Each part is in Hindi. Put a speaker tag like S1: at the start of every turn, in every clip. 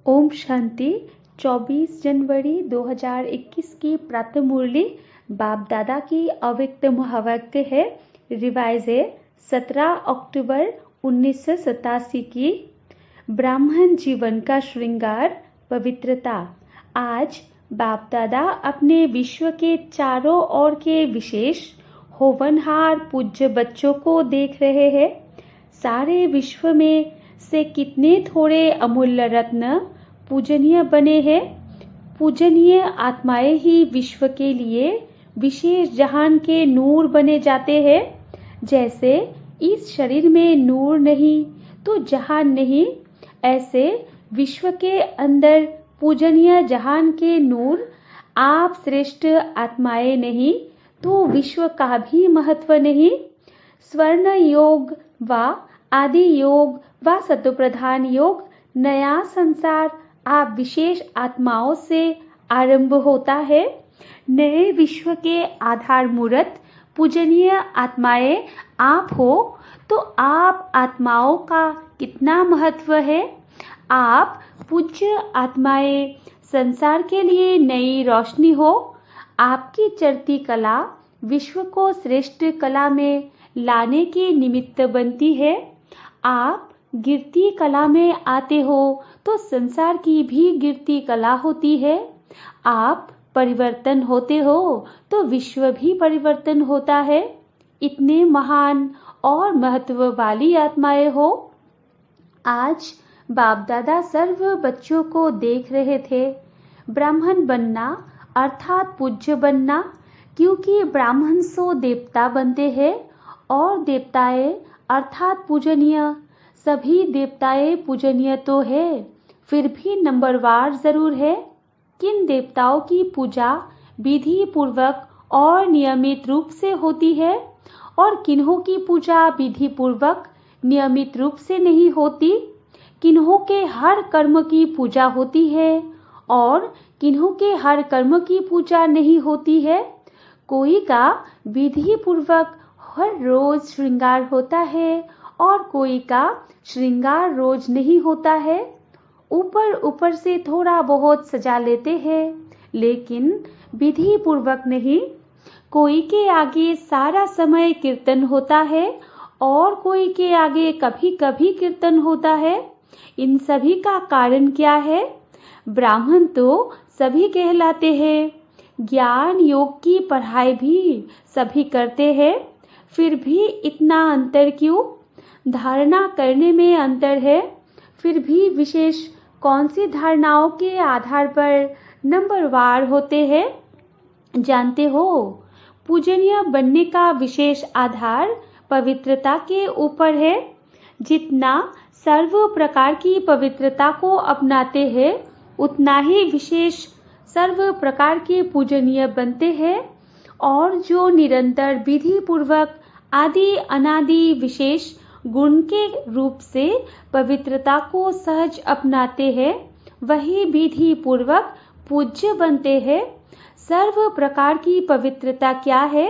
S1: ओम शांति। 24 जनवरी 2021 की प्रातः मुरली बाप दादा की अव्यक्त महावाक्य है। रिवाइज है 17 अक्टूबर 1987 की। ब्राह्मण जीवन का श्रृंगार पवित्रता। आज बाप दादा अपने विश्व के चारों ओर के विशेष होवनहार पूज्य बच्चों को देख रहे हैं। सारे विश्व में से कितने थोड़े अमूल्य रत्न पूजनीय बने हैं। पूजनीय आत्माएं ही विश्व के लिए विशेष जहान के नूर बने जाते हैं। जैसे इस शरीर में नूर नहीं तो जहान नहीं, ऐसे विश्व के अंदर पूजनीय जहान के नूर आप श्रेष्ठ आत्माएं नहीं तो विश्व का भी महत्व नहीं। स्वर्ण योग व आदि योग व सत्वप्रधान योग नया संसार आप विशेष आत्माओं से आरंभ होता है। नए विश्व के आधार मूर्त पूजनीय आत्माएं आप हो तो आप आत्माओं का कितना महत्व है। आप पूज्य आत्माएं संसार के लिए नई रोशनी हो। आपकी चढ़ती कला विश्व को श्रेष्ठ कला में लाने के निमित्त बनती है। आप गिरती कला में आते हो तो संसार की भी गिरती कला होती है। आप परिवर्तन होते हो तो विश्व भी परिवर्तन होता है। इतने महान और महत्व वाली आत्माएं हो। आज बाप दादा सर्व बच्चों को देख रहे थे। ब्राह्मण बनना अर्थात पूज्य बनना, क्योंकि ब्राह्मण सो देवता बनते हैं और देवताएं अर्थात पूजनीय। सभी देवताएं पूजनीय तो है, फिर भी नंबरवार जरूर है। किन देवताओं की पूजा विधि पूर्वक और नियमित रूप से होती है और किन्हों की पूजा विधि पूर्वक नियमित रूप से नहीं होती। किन्हों के हर कर्म की पूजा होती है और किन्हों के हर कर्म की पूजा नहीं होती है। कोई का विधि पूर्वक हर रोज श्रृंगार होता है और कोई का श्रृंगार रोज नहीं होता है। ऊपर ऊपर से थोड़ा बहुत सजा लेते हैं लेकिन विधि पूर्वक नहीं। कोई के आगे सारा समय कीर्तन होता है और कोई के आगे कभी कभी कीर्तन होता है। इन सभी का कारण क्या है? ब्राह्मण तो सभी कहलाते हैं। ज्ञान योग की पढ़ाई भी सभी करते हैं, फिर भी इतना अंतर क्यों? धारणा करने में अंतर है, फिर भी विशेष कौन सी धारणाओं के आधार पर नंबरवार होते हैं? जानते हो, पूजनीय बनने का विशेष आधार पवित्रता के ऊपर है। जितना सर्व प्रकार की पवित्रता को अपनाते हैं उतना ही विशेष सर्व प्रकार के पूजनीय बनते हैं। और जो निरंतर विधि पूर्वक आदि अनादि विशेष गुण के रूप से पवित्रता को सहज अपनाते हैं वही विधि पूर्वक पूज्य बनते हैं। सर्व प्रकार की पवित्रता क्या है?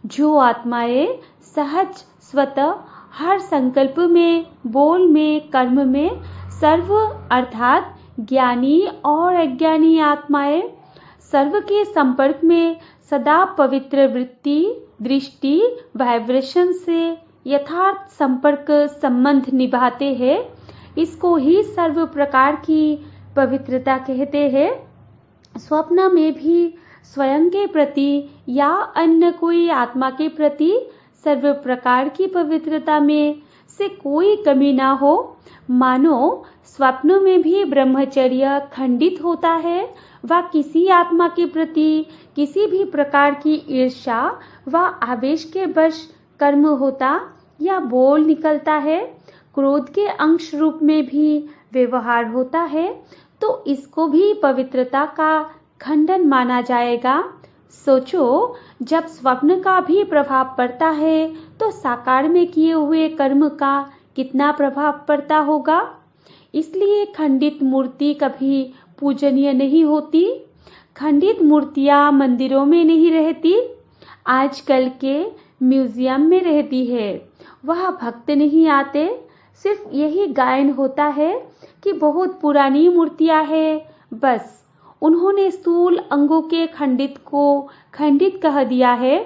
S1: जो आत्माएं सहज स्वतः हर संकल्प में, बोल में, कर्म में सर्व अर्थात ज्ञानी और अज्ञानी आत्माएं सर्व के संपर्क में सदा पवित्र वृत्ति, दृष्टि, वाइब्रेशन से यथार्थ संपर्क संबंध निभाते हैं, इसको ही सर्व प्रकार की पवित्रता कहते हैं। स्वप्न में भी स्वयं के प्रति या अन्य कोई आत्मा के प्रति सर्व प्रकार की पवित्रता में से कोई कमी ना हो। मानो स्वप्न में भी ब्रह्मचर्य खंडित होता है व किसी आत्मा के प्रति किसी भी प्रकार की ईर्ष्या व आवेश के वश कर्म होता या बोल निकलता है, क्रोध के अंश रूप में भी व्यवहार होता है, तो इसको भी पवित्रता का खंडन माना जाएगा। सोचो, जब स्वप्न का भी प्रभाव पड़ता है तो साकार में किए हुए कर्म का कितना प्रभाव पड़ता होगा। इसलिए खंडित मूर्ति कभी पूजनीय नहीं होती। खंडित मूर्तियां मंदिरों में नहीं रहती, आजकल के म्यूजियम में रहती है। वह भक्त नहीं आते, सिर्फ यही गायन होता है कि बहुत पुरानी मूर्तियां हैं, बस उन्होंने स्थूल अंगों के खंडित को खंडित कह दिया है,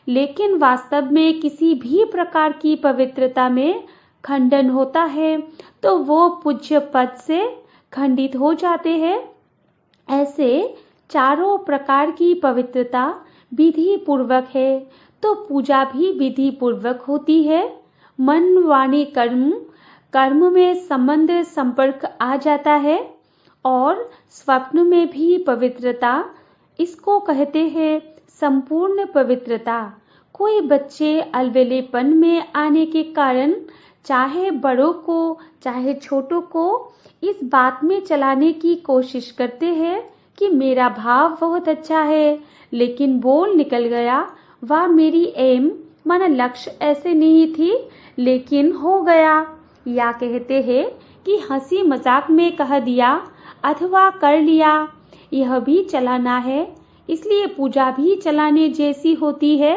S1: लेकिन वास्तव में किसी भी प्रकार की पवित्रता में खंडन होता है तो वो पूज्य पद से खंडित हो जाते हैं। ऐसे चारों प्रकार की पवित्रता विधि पूर्वक है तो पूजा भी विधि पूर्वक होती है। मन वाणी कर्म में संबंध संपर्क आ जाता है और स्वप्न में भी पवित्रता, इसको कहते हैं संपूर्ण पवित्रता। कोई बच्चे अलवेलेपन में आने के कारण चाहे बड़ों को चाहे छोटों को इस बात में चलाने की कोशिश करते हैं कि मेरा भाव बहुत अच्छा है, लेकिन बोल निकल गया, वह मेरी एम माना लक्ष्य ऐसे नहीं थी लेकिन हो गया। या कहते हैं कि हंसी मजाक में कह दिया अथवा कर लिया, यह भी चलाना है, इसलिए पूजा भी चलाने जैसी होती है।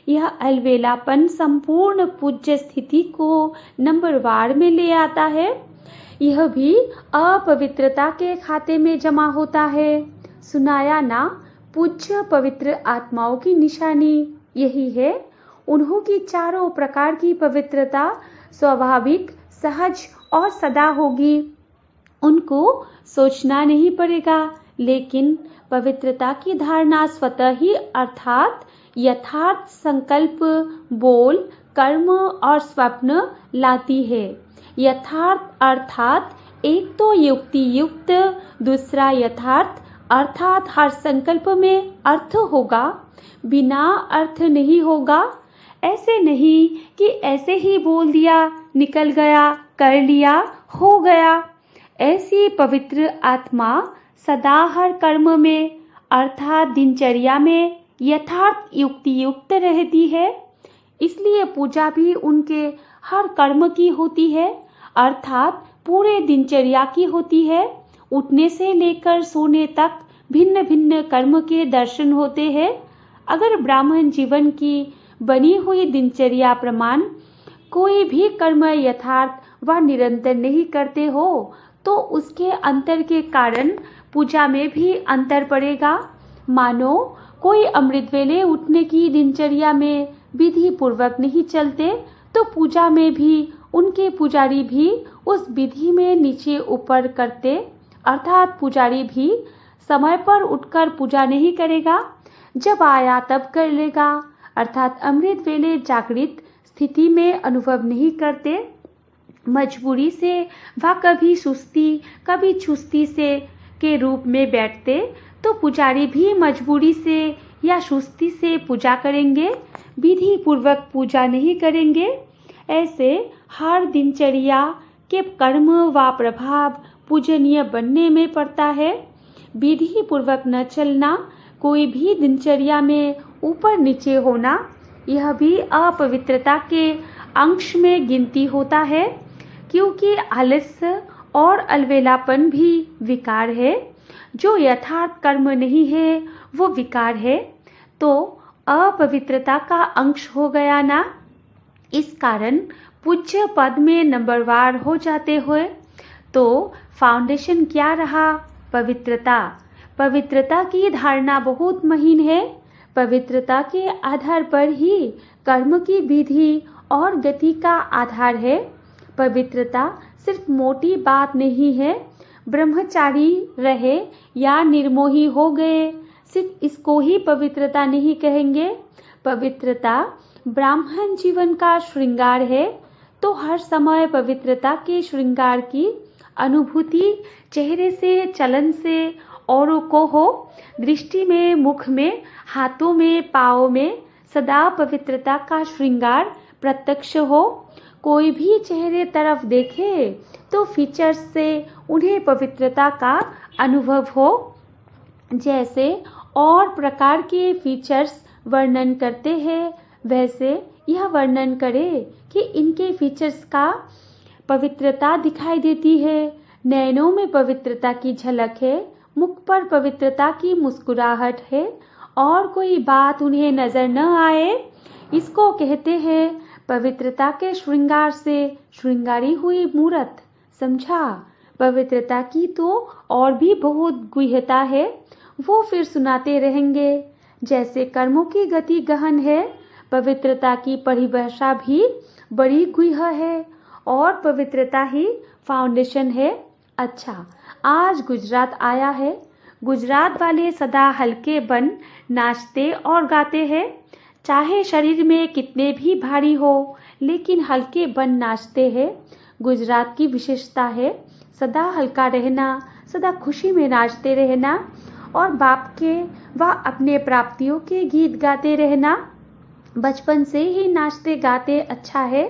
S1: यह अलवेलापन संपूर्ण पूज्य स्थिति को नंबरवार में ले आता है। यह भी अपवित्रता के खाते में जमा होता है। सुनाया ना पूज्य पवित्र आत्माओं की निशानी यही है। उन्हों की चारों प्रकार की पवित्रता स्वाभाविक, सहज और सदा होगी। उनको सोचना नहीं पड़ेगा, लेकिन पवित्रता की धारणा स्वतः ही अर्थात यथार्थ संकल्प, बोल, कर्म और स्वप्न लाती है। यथार्थ अर्थात एक तो युक्ति युक्त, दूसरा यथार्थ अर्थात हर संकल्प में अर्थ होगा, बिना अर्थ नहीं होगा। ऐसे नहीं कि ऐसे ही बोल दिया, निकल गया, कर लिया, हो गया। ऐसी पवित्र आत्मा सदा हर कर्म में अर्थात दिनचर्या में यथार्थ युक्ति युक्त रहती है। इसलिए पूजा भी उनके हर कर्म की होती है, अर्थात पूरे दिनचर्या की होती है। उठने से लेकर सोने तक भिन्न भिन्न कर्म के दर्शन होते हैं। अगर ब्राह्मण जीवन की बनी हुई दिनचर्या प्रमाण कोई भी कर्म यथार्थ व निरंतर नहीं करते हो तो उसके अंतर के कारण पूजा में भी अंतर पड़ेगा। मानो कोई अमृत वेले उठने की दिनचर्या में विधि पूर्वक नहीं चलते तो पूजा में भी उनके पुजारी भी उस विधि में नीचे ऊपर करते, अर्थात पुजारी भी समय पर उठकर पूजा नहीं करेगा, जब आया तब कर लेगा, अर्थात अमृत वेले जागृत स्थिति में अनुभव नहीं करते। मजबूरी से वह कभी सुस्ती कभी चुस्ती से के रूप में बैठते तो पुजारी भी मजबूरी से या सुस्ती से पूजा करेंगे, विधि पूर्वक पूजा नहीं करेंगे। ऐसे हर दिनचर्या के कर्म व प्रभाव पूजनीय बनने में पड़ता है। विधि पूर्वक न चलना, कोई भी दिनचर्या में ऊपर नीचे होना, यह भी अपवित्रता के अंश में गिनती होता है, क्योंकि आलस्य और अलवेलापन भी विकार है। जो यथार्थ कर्म नहीं है वो विकार है, तो अपवित्रता का अंश हो गया ना। इस कारण पूज्य पद में नंबरवार हो जाते हुए तो फाउंडेशन क्या रहा? पवित्रता। पवित्रता की धारणा बहुत महीन है। पवित्रता के आधार पर ही कर्म की विधि और गति का आधार है। पवित्रता सिर्फ मोटी बात नहीं है, ब्रह्मचारी रहे या निर्मोही हो गए सिर्फ इसको ही पवित्रता नहीं कहेंगे। पवित्रता ब्राह्मण जीवन का श्रृंगार है, तो हर समय पवित्रता के श्रृंगार की अनुभूति चेहरे से, चलन से औरों को हो, दृष्टि में, मुख में, हाथों में, पाँव में सदा पवित्रता का श्रृंगार प्रत्यक्ष हो। कोई भी चेहरे तरफ देखे तो फीचर्स से उन्हें पवित्रता का अनुभव हो। जैसे और प्रकार के फीचर्स वर्णन करते हैं, वैसे यह वर्णन करे कि इनके फीचर्स का पवित्रता दिखाई देती है। नैनों में पवित्रता की झलक है, मुख पर पवित्रता की मुस्कुराहट है, और कोई बात उन्हें नजर न आए, इसको कहते हैं पवित्रता के श्रृंगार से श्रृंगारी हुई मूरत। समझा? पवित्रता की तो और भी बहुत गुह्यता है, वो फिर सुनाते रहेंगे। जैसे कर्मों की गति गहन है, पवित्रता की परिभाषा भी बड़ी गुह्य है और पवित्रता ही फाउंडेशन है। अच्छा, आज गुजरात आया है। गुजरात वाले सदा हल्के बन नाचते और गाते हैं। चाहे शरीर में कितने भी भारी हो, लेकिन हल्के बन नाचते हैं। गुजरात की विशेषता है सदा हल्का रहना, सदा खुशी में नाचते रहना और बाप के व अपने प्राप्तियों के गीत गाते रहना। बचपन से ही नाचते गाते अच्छा है।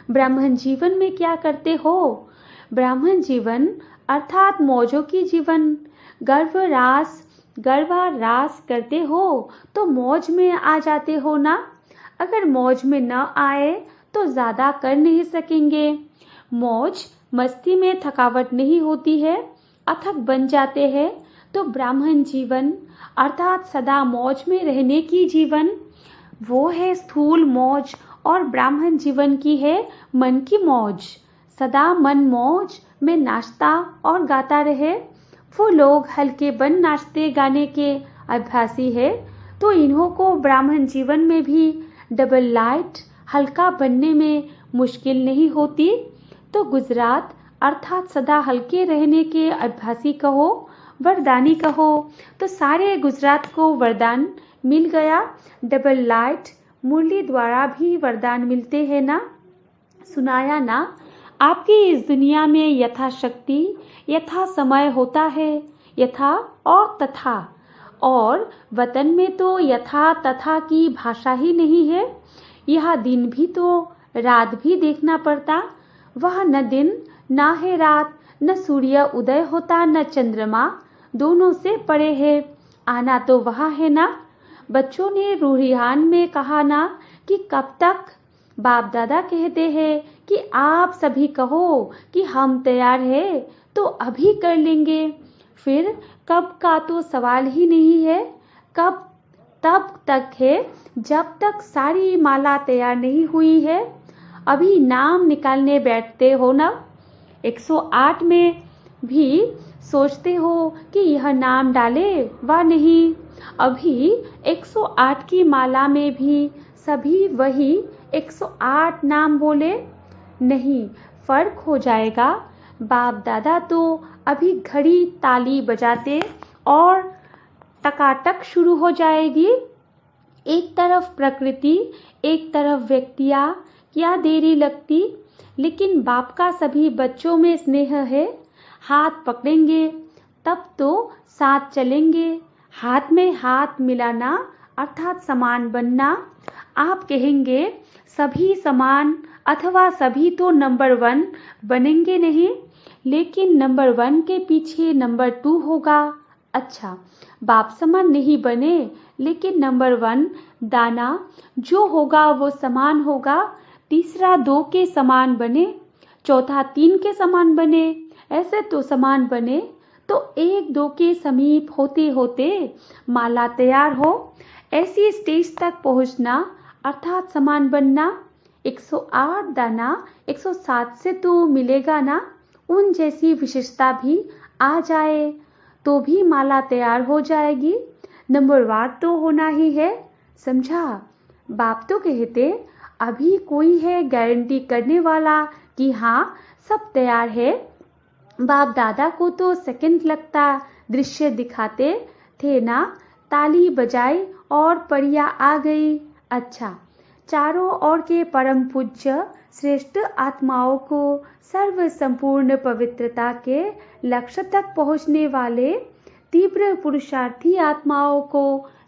S1: ब्राह्मण जीवन में क्या करते हो? ब्राह्मण जीवन अर्थात मौजों की जीवन। गरबा रास करते हो तो मौज में आ जाते हो ना। अगर मौज में न आए तो ज्यादा कर नहीं सकेंगे। मौज मस्ती में थकावट नहीं होती है, अथक बन जाते हैं। तो ब्राह्मण जीवन अर्थात सदा मौज में रहने की जीवन, वो है स्थूल मौज और ब्राह्मण जीवन की है मन की मौज। सदा मन मौज में नाचता और गाता रहे। वो लोग हल्के बन नाचते गाने के अभ्यासी है, तो इन्हों को ब्राह्मण जीवन में भी डबल लाइट हल्का बनने में मुश्किल नहीं होती। तो गुजरात अर्थात सदा हल्के रहने के अभ्यासी कहो, वरदानी कहो, तो सारे गुजरात को वरदान मिल गया। डबल लाइट मुरली द्वारा भी वरदान मिलते हैं ना। सुनाया ना, आपकी इस दुनिया में यथाशक्ति यथा समय होता है, यथा और तथा। और वतन में तो यथा तथा की भाषा ही नहीं है। यह दिन भी तो रात भी देखना पड़ता। वह न दिन ना है रात, न सूर्य उदय होता न चंद्रमा, दोनों से परे है। आना तो वहाँ है ना। बच्चों ने रूहान में कहा ना कि कब तक। बाप दादा कहते हैं कि आप सभी कहो कि हम तैयार है तो अभी कर लेंगे। फिर कब का तो सवाल ही नहीं है। कब तब तक है जब तक सारी माला तैयार नहीं हुई है। अभी नाम निकालने बैठते हो ना। 108 में भी सोचते हो कि यह नाम डाले व नहीं। अभी 108 की माला में भी सभी वही 108 नाम बोले नहीं, फर्क हो जाएगा। बाप दादा तो अभी घड़ी ताली बजाते और टकाटक शुरू हो जाएगी। एक तरफ प्रकृति, एक तरफ व्यक्तियाँ, क्या देरी लगती। लेकिन बाप का सभी बच्चों में स्नेह है। हाथ पकड़ेंगे तब तो साथ चलेंगे। हाथ में हाथ मिलाना अर्थात समान बनना। आप कहेंगे सभी समान अथवा सभी तो नंबर 1 बनेंगे नहीं, लेकिन नंबर 1 के पीछे नंबर 2 होगा। अच्छा, बाप समान नहीं बने, लेकिन नंबर 1 दाना जो होगा वो समान होगा। तीसरा 2 के समान बने, चौथा 3 के समान बने। ऐसे तो समान बने तो 1-2 के समीप होते होते माला तैयार हो। ऐसी स्टेज तक पहुंचना अर्थात समान बनना। 108 दाना 107 से तो मिलेगा ना। उन जैसी विशेषता भी आ जाए तो भी माला तैयार हो जाएगी। नंबरवार तो होना ही है। समझा? बाप तो कहते अभी कोई है गारंटी करने वाला कि हाँ सब तैयार है। बाप दादा को तो सेकंड लगता दृश्य दिखाते थे ना। ताली बजाई और परिया आ गई। अच्छा, चारों ओर के परम पूज्य श्रेष्ठ आत्माओं को सर्व संपूर्ण पवित्रता के लक्ष्य तक पहुंचने वाले तीव्र पुरुषार्थी आत्माओं को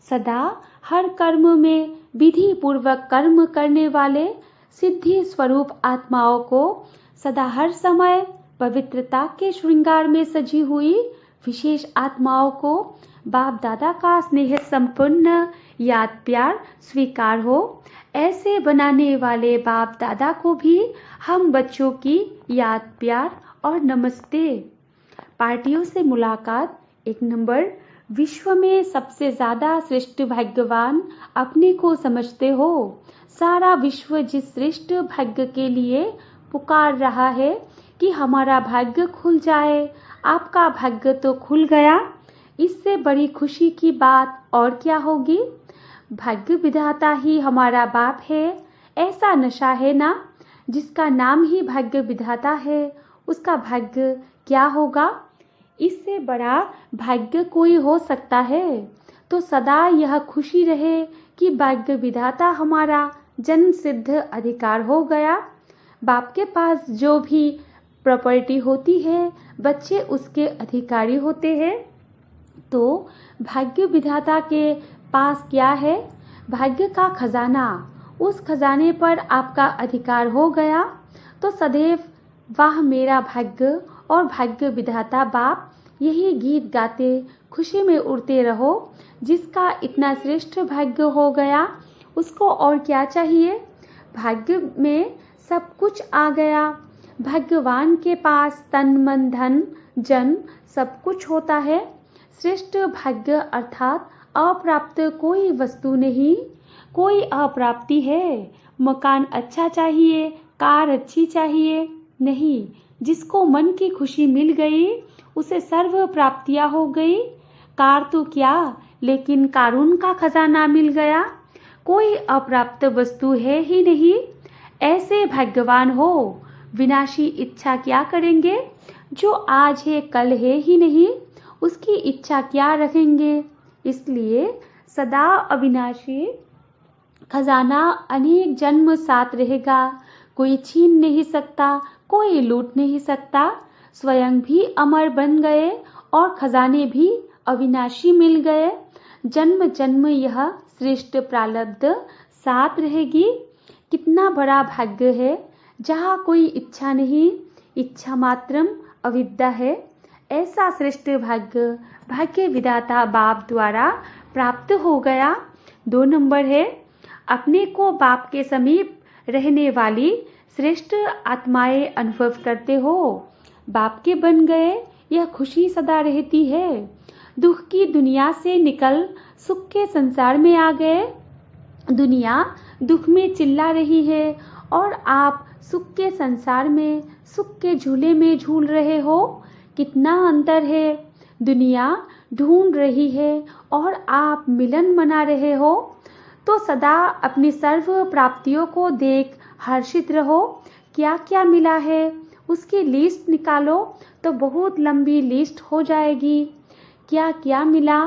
S1: सदा हर कर्म में विधि पूर्वक कर्म करने वाले सिद्धि स्वरूप आत्माओं को सदा हर समय पवित्रता के श्रृंगार में सजी हुई विशेष आत्माओं को बाप दादा का स्नेह संपन्न याद प्यार स्वीकार हो। ऐसे बनाने वाले बाप दादा को भी हम बच्चों की याद प्यार और नमस्ते। पार्टियों से मुलाकात 1 नंबर विश्व में सबसे ज्यादा श्रेष्ठ भाग्यवान अपने को समझते हो। सारा विश्व जिस श्रेष्ठ भाग्य के लिए पुकार रहा है कि हमारा भाग्य खुल जाए, आपका भाग्य तो खुल गया। इससे बड़ी खुशी की बात और क्या होगी। भाग्य विधाता ही हमारा बाप है। ऐसा नशा है ना, जिसका नाम ही भाग्य विधाता है, उसका भाग्य क्या होगा। इससे बड़ा भाग्य कोई हो सकता है। तो सदा यह खुशी रहे कि भाग्य विधाता हमारा जन्म सिद्ध अधिकार हो गया। बाप के पास जो भी प्रॉपर्टी होती है, बच्चे उसके अधिकारी होते हैं। तो भाग्य विधाता के पास क्या है? भाग्य का खजाना। उस खजाने पर आपका अधिकार हो गया। तो सदैव वाह मेरा भाग्य और भाग्य विधाता बाप, यही गीत गाते खुशी में उड़ते रहो। जिसका इतना श्रेष्ठ भाग्य हो गया, उसको और क्या चाहिए। भाग्य में सब कुछ आ गया। भाग्यवान के पास तन मन धन जन सब कुछ होता है। श्रेष्ठ भाग्य अर्थात अप्राप्त कोई वस्तु नहीं, कोई अप्राप्ति है। मकान अच्छा चाहिए, कार अच्छी चाहिए नहीं। जिसको मन की खुशी मिल गई, उसे सर्व प्राप्तियां हो गई। कार तो क्या, लेकिन कारून का खजाना मिल गया। कोई अप्राप्त वस्तु है ही नहीं। ऐसे भाग्यवान हो। विनाशी इच्छा क्या करेंगे। जो आज है कल है ही नहीं, उसकी इच्छा क्या रखेंगे। इसलिए सदा अविनाशी खजाना अनेक जन्म साथ रहेगा। कोई छीन नहीं सकता, कोई लूट नहीं सकता। स्वयं भी अमर बन गए और खजाने भी अविनाशी मिल गए। जन्म जन्म यह श्रेष्ठ प्रारब्ध साथ रहेगी। कितना बड़ा भाग्य है, जहाँ कोई इच्छा नहीं, इच्छा मात्रम अविद्या है। ऐसा श्रेष्ठ भाग्य भाग्य विधाता बाप द्वारा प्राप्त हो गया। 2 नंबर है, अपने को बाप के समीप रहने वाली श्रेष्ठ आत्माएं अनुभव करते हो। बाप के बन गए, यह खुशी सदा रहती है। दुख की दुनिया से निकल सुख के संसार में आ गए। दुनिया दुख में चिल्ला रही है और आप सुख के संसार में सुख के झूले में झूल रहे हो। कितना अंतर है। दुनिया ढूंढ रही है और आप मिलन मना रहे हो। तो सदा अपनी सर्व प्राप्तियों को देख हर्षित रहो। क्या क्या मिला है उसकी लिस्ट निकालो तो बहुत लंबी लिस्ट हो जाएगी। क्या क्या मिला।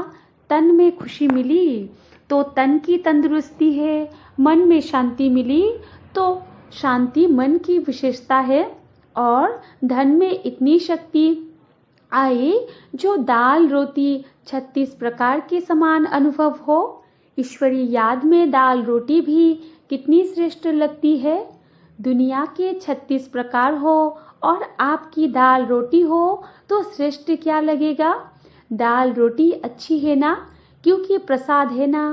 S1: तन में खुशी मिली तो तन की तंदुरुस्ती है। मन में शांति मिली तो शांति मन की विशेषता है। और धन में इतनी शक्ति आई जो दाल रोटी 36 प्रकार के समान अनुभव हो। ईश्वरी याद में दाल रोटी भी कितनी श्रेष्ठ लगती है। दुनिया के 36 प्रकार हो और आपकी दाल रोटी हो तो श्रेष्ठ क्या लगेगा। दाल रोटी अच्छी है ना, क्योंकि प्रसाद है ना।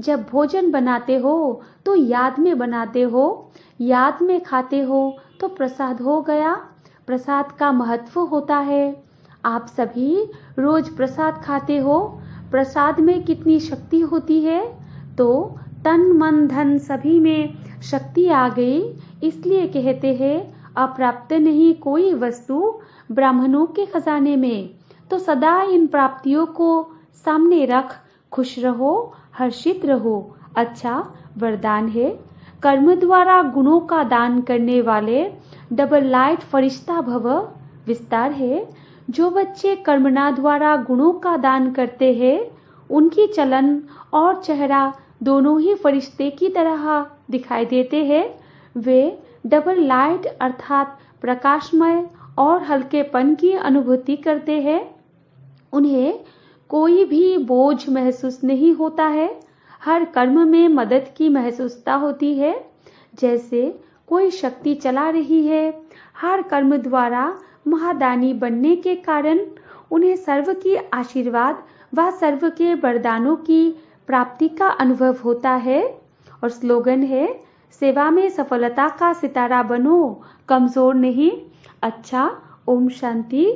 S1: जब भोजन बनाते हो तो याद में बनाते हो, याद में खाते हो तो प्रसाद हो गया। प्रसाद का महत्व होता है। आप सभी रोज प्रसाद खाते हो। प्रसाद में कितनी शक्ति होती है। तो तन मन धन सभी में शक्ति आ गई। इसलिए कहते हैं अप्राप्त नहीं कोई वस्तु ब्राह्मणों के खजाने में। तो सदा इन प्राप्तियों को सामने रख खुश रहो, हर्षित रहो। अच्छा वरदान है। कर्म द्वारा गुणों का दान करने वाले डबल लाइट फरिश्ता भव। विस्तार है। जो बच्चे कर्मणा द्वारा गुणों का दान करते हैं, उनकी चलन और चेहरा दोनों ही फरिश्ते की तरह दिखाई देते हैं। वे डबल लाइट अर्थात प्रकाशमय और हल्केपन की अनुभूति करते हैं। उन्हें कोई भी बोझ महसूस नहीं होता है। हर कर्म में मदद की महसूसता होती है। जैसे कोई शक्ति चला रही है। हर कर्म द्वारा महादानी बनने के कारण उन्हें सर्व की आशीर्वाद व सर्व के वरदानों की प्राप्ति का अनुभव होता है। और स्लोगन है, सेवा में सफलता का सितारा बनो, कमजोर नहीं। अच्छा, ओम शांति।